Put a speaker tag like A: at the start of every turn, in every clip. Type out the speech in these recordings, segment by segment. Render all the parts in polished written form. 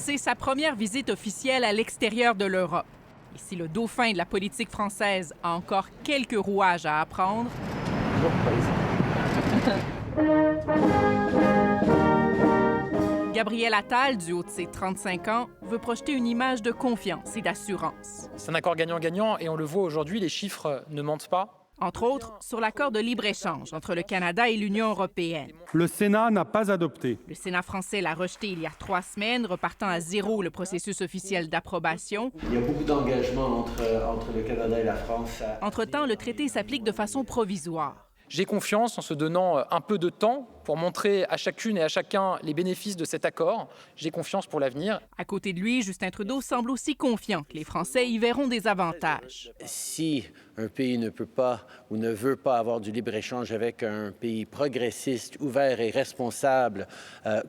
A: lancé sa première visite officielle à l'extérieur de l'Europe. Et si le dauphin de la politique française a encore quelques rouages à apprendre, Gabriel Attal, du haut de ses 35 ans, veut projeter une image de confiance et d'assurance.
B: C'est un accord gagnant-gagnant et on le voit aujourd'hui, les chiffres ne mentent pas.
A: Entre autres, sur l'accord de libre-échange entre le Canada et l'Union européenne.
C: Le Sénat n'a pas adopté.
A: Le Sénat français l'a rejeté il y a 3 semaines, repartant à zéro le processus officiel d'approbation.
D: Il y a beaucoup d'engagement entre le Canada et la France.
A: Entre-temps, le traité s'applique de façon provisoire.
B: J'ai confiance en se donnant un peu de temps pour montrer à chacune et à chacun les bénéfices de cet accord. J'ai confiance pour l'avenir.
A: À côté de lui, Justin Trudeau semble aussi confiant que les Français y verront des avantages.
D: Si un pays ne peut pas ou ne veut pas avoir du libre-échange avec un pays progressiste, ouvert et responsable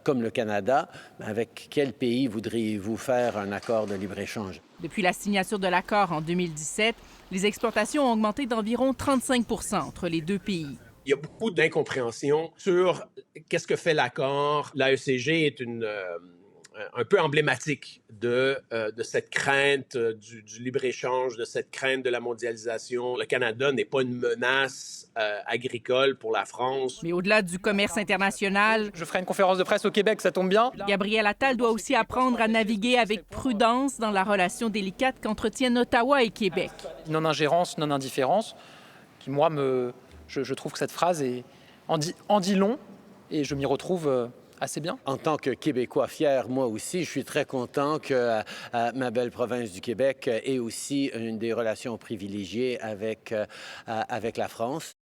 D: comme le Canada, avec quel pays voudriez-vous faire un accord de libre-échange?
A: Depuis la signature de l'accord en 2017, les exportations ont augmenté d'environ 35 % entre les deux pays.
E: Il y a beaucoup d'incompréhension sur qu'est-ce que fait l'accord. L'AECG est un peu emblématique de cette crainte du libre-échange, de cette crainte de la mondialisation. Le Canada n'est pas une menace agricole pour la France.
A: Mais au-delà du commerce international,
B: Je ferai une conférence de presse au Québec, ça tombe bien.
A: Gabriel Attal doit aussi apprendre à naviguer avec prudence dans la relation délicate qu'entretiennent Ottawa et Québec.
B: Non-ingérence, non-indifférence, qui moi, je trouve que cette phrase en dit long et je m'y retrouve assez bien.
D: En tant que Québécois fier, moi aussi, je suis très content que ma belle province du Québec ait aussi une des relations privilégiées avec la France.